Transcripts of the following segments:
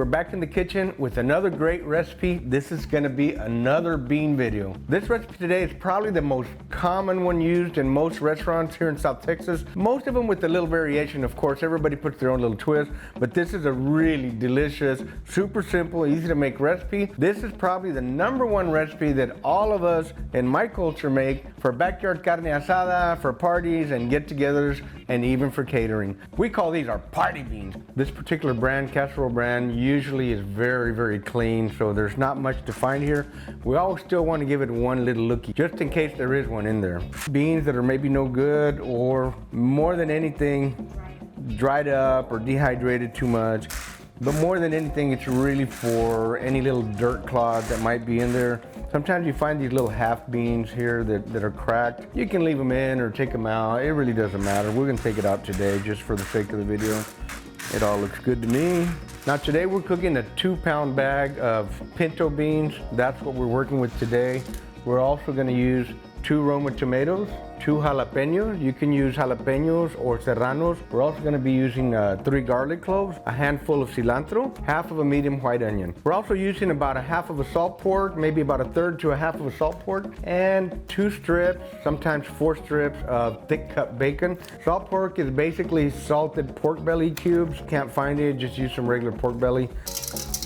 we're back in the kitchen with another great recipe. This is gonna be another bean video. This recipe today is probably the most common one used in most restaurants here in South Texas. Most of them with a little variation, of course. Everybody puts their own little twist, but this is a really delicious, super simple, easy to make recipe. This is probably the #1 recipe that all of us in my culture make for backyard carne asada, for parties and get-togethers, and even for catering. We call these our party beans. This particular brand, Caserole brand, usually is very, very clean, so there's not much to find here. We always still want to give it one little looky, just in case there is one in there. Beans that are maybe no good, or more than anything, dried up or dehydrated too much. But more than anything, it's really for any little dirt clods that might be in there. Sometimes you find these little half beans here that are cracked. You can leave them in or take them out. It really doesn't matter. We're gonna take it out today just for the sake of the video. It all looks good to me. Now today we're cooking a 2-pound bag of pinto beans. That's what we're working with today. We're also gonna use 2 Roma tomatoes, 2 jalapeños. You can use jalapeños or serranos. We're also gonna be using 3 garlic cloves, a handful of cilantro, half of a medium white onion. We're also using about a half of a salt pork, maybe about a third to a half of a salt pork, and 2 strips, sometimes 4 strips of thick cut bacon. Salt pork is basically salted pork belly cubes. Can't find it, just use some regular pork belly.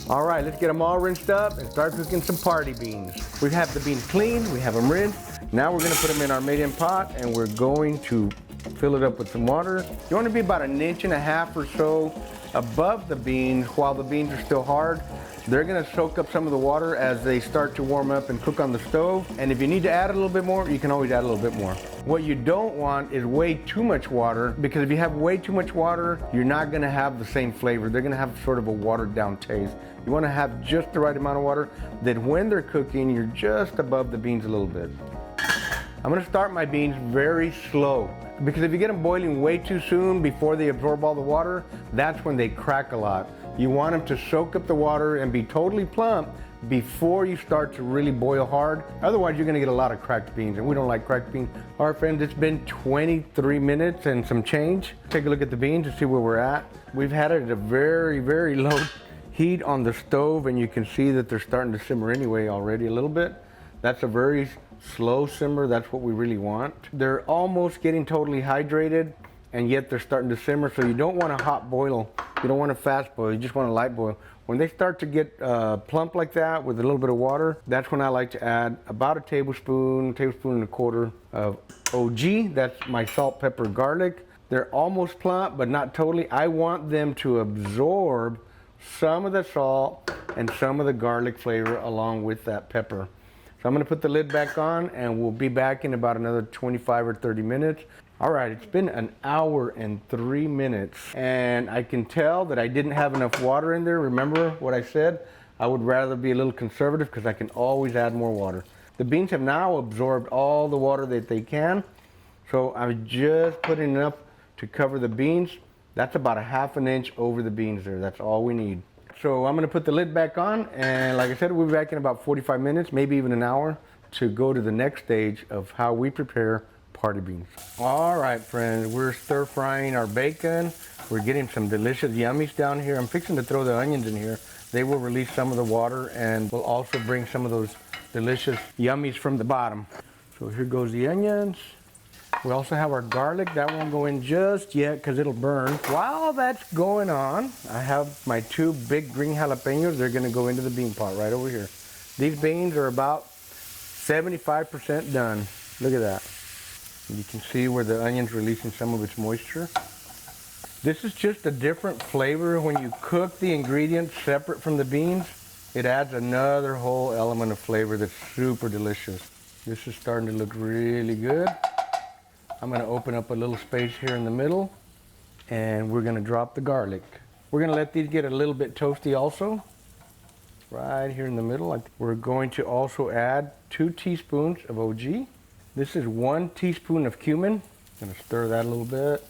All right, let's get them all rinsed up and start cooking some party beans. We have the beans cleaned, we have them rinsed. Now we're gonna put them in our medium pot and we're going to fill it up with some water. You wanna be about 1.5 inches or so above the beans while the beans are still hard. They're gonna soak up some of the water as they start to warm up and cook on the stove. And if you need to add a little bit more, you can always add a little bit more. What you don't want is way too much water, because if you have way too much water, you're not gonna have the same flavor. They're gonna have sort of a watered down taste. You wanna have just the right amount of water that when they're cooking, you're just above the beans a little bit. I'm gonna start my beans very slow, because if you get them boiling way too soon before they absorb all the water, that's when they crack a lot. You want them to soak up the water and be totally plump before you start to really boil hard. Otherwise, you're gonna get a lot of cracked beans, and we don't like cracked beans. All right, friends, it's been 23 minutes and some change. Take a look at the beans and see where we're at. We've had it at a very, very low heat on the stove, and you can see that they're starting to simmer anyway already a little bit. That's a very slow simmer. That's what we really want. They're almost getting totally hydrated, and yet they're starting to simmer, so you don't want a hot boil. You don't want a fast boil, you just want a light boil. When they start to get plump like that with a little bit of water, that's when I like to add about a tablespoon and a quarter of OG. That's my salt, pepper, garlic. They're almost plump, but not totally. I want them to absorb some of the salt and some of the garlic flavor along with that pepper. So I'm gonna put the lid back on and we'll be back in about another 25 or 30 minutes. All right, it's been 1 hour and 3 minutes, and I can tell that I didn't have enough water in there. Remember what I said? I would rather be a little conservative because I can always add more water. The beans have now absorbed all the water that they can, so I'm just putting enough to cover the beans. That's about 1/2 inch over the beans there. That's all we need. So I'm gonna put the lid back on, and like I said, we'll be back in about 45 minutes, maybe even an hour, to go to the next stage of how we prepare party beans. All right, friends, we're stir frying our bacon. We're getting some delicious yummies down here. I'm fixing to throw the onions in here. They will release some of the water and will also bring some of those delicious yummies from the bottom. So here goes the onions. We also have our garlic. That won't go in just yet because it'll burn. While that's going on, I have my 2 big green jalapeños. They're gonna go into the bean pot right over here. These beans are about 75% done. Look at that. You can see where the onion's releasing some of its moisture. This is just a different flavor. When you cook the ingredients separate from the beans, it adds another whole element of flavor that's super delicious. This is starting to look really good. I'm gonna open up a little space here in the middle, and we're gonna drop the garlic. We're gonna let these get a little bit toasty also, right here in the middle. We're going to also add 2 teaspoons of OG. This is 1 teaspoon of cumin. I'm gonna stir that a little bit.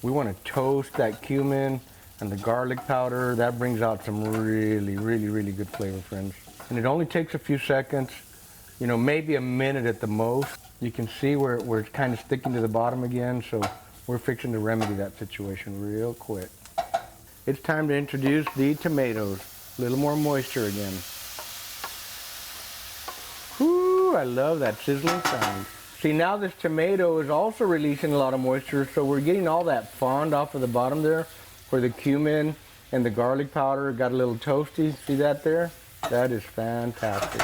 We wanna toast that cumin and the garlic powder. That brings out some really, really, really good flavor, friends. And it only takes a few seconds, you know, maybe a minute at the most. You can see where it's kind of sticking to the bottom again, so we're fixing to remedy that situation real quick. It's time to introduce the tomatoes. A little more moisture again. Whoo, I love that sizzling sound. See, now this tomato is also releasing a lot of moisture, so we're getting all that fond off of the bottom there, where the cumin and the garlic powder got a little toasty. See that there? That is fantastic.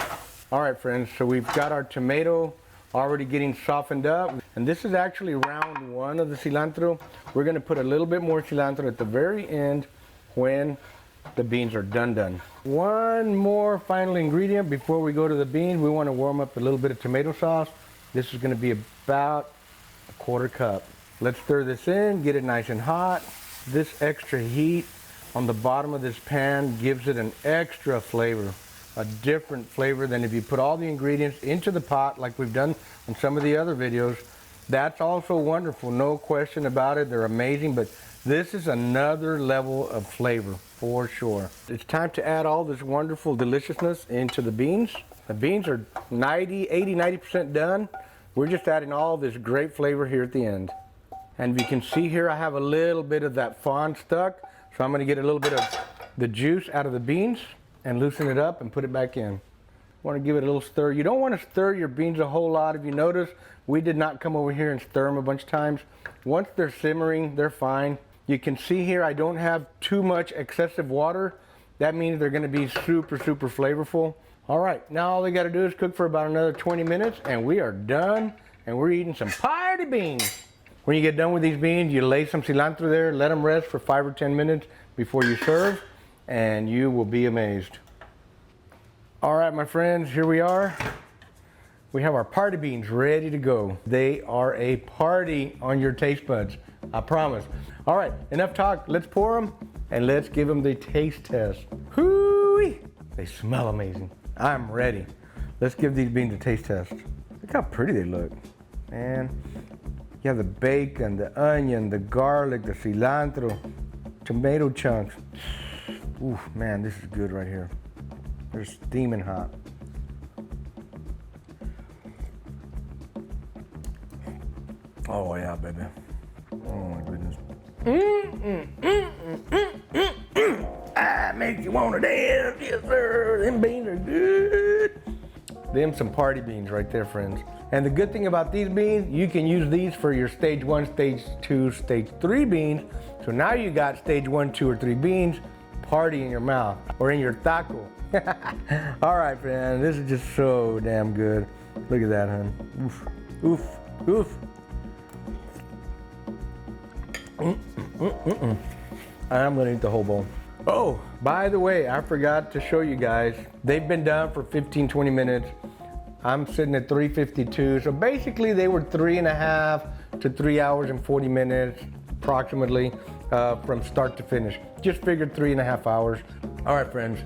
All right, friends, so we've got our tomato already getting softened up, and this is actually round one of the cilantro. We're gonna put a little bit more cilantro at the very end when the beans are done. One more final ingredient before we go to the beans. We want to warm up a little bit of tomato sauce. This is going to be about a 1/4 cup. Let's stir this in, get it nice and hot. This extra heat on the bottom of this pan gives it an extra flavor, a different flavor than if you put all the ingredients into the pot like we've done in some of the other videos. That's also wonderful, no question about it. They're amazing, but this is another level of flavor for sure. It's time to add all this wonderful deliciousness into the beans. The beans are 90% done. We're just adding all this great flavor here at the end. And you can see here I have a little bit of that fond stuck, so I'm going to get a little bit of the juice out of the beans and loosen it up and put it back in. Want to give it a little stir. You don't want to stir your beans a whole lot. If you notice, we did not come over here and stir them a bunch of times. Once they're simmering, they're fine. You can see here I don't have too much excessive water. That means they're going to be super flavorful. All right, now all they got to do is cook for about another 20 minutes and we are done, and we're eating some party beans. When you get done with these beans, you lay some cilantro there, let them rest for 5 or 10 minutes before you serve, and you will be amazed. All right, my friends, here we are. We have our party beans ready to go. They are a party on your taste buds, I promise. All right, enough talk. Let's pour them and let's give them the taste test. Hoo-wee! They smell amazing. I'm ready. Let's give these beans a taste test. Look how pretty they look, man. You have the bacon, the onion, the garlic, the cilantro, tomato chunks. Ooh, man, this is good right here. They're steaming hot. Oh yeah, baby. Oh my goodness. Ah, makes you want to dance, yes sir. Them beans are good. Them some party beans right there, friends. And the good thing about these beans, you can use these for your stage 1, stage 2, stage 3 beans. So now you got stage 1, 2, or 3 beans, party in your mouth or in your taco. All right, friend, this is just so damn good. Look at that, hun. Oof, oof, oof. I'm gonna eat the whole bowl. Oh, by the way, I forgot to show you guys. They've been done for 15-20 minutes. I'm sitting at 3:52. So basically they were 3.5 to 3 hours and 40 minutes approximately from start to finish. Just figured 3.5 hours. All right, friends.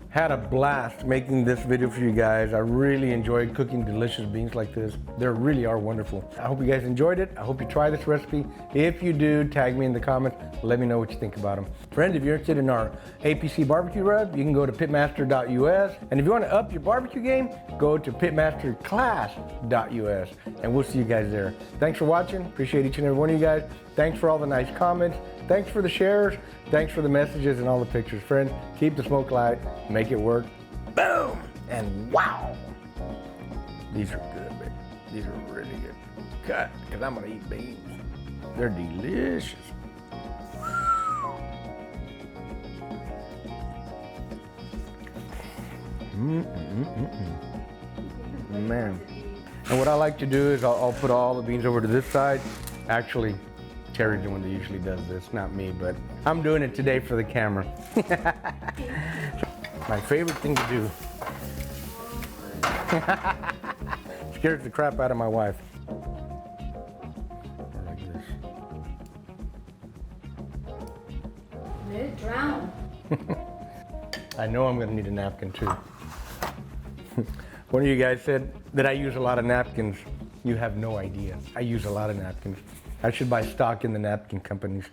Had a blast making this video for you guys. I really enjoyed cooking delicious beans like this. They really are wonderful. I hope you guys enjoyed it. I hope you try this recipe. If you do, tag me in the comments. Let me know what you think about them. Friends, if you're interested in our APC barbecue rub, you can go to pitmaster.us. And if you want to up your barbecue game, go to pitmasterclass.us. And we'll see you guys there. Thanks for watching. Appreciate each and every one of you guys. Thanks for all the nice comments. Thanks for the shares. Thanks for the messages and all the pictures. Friends, keep the smoke light. Make it work. Boom! And wow! These are good, baby. These are really good. Cut, because I'm going to eat beans. They're delicious. Man. And what I like to do is I'll put all the beans over to this side. Actually, Terry's the one that usually does this, not me, but I'm doing it today for the camera. My favorite thing to do. Scares the crap out of my wife. Like this. Let it drown. I know I'm gonna need a napkin too. One of you guys said that I use a lot of napkins. You have no idea. I use a lot of napkins. I should buy stock in the napkin companies.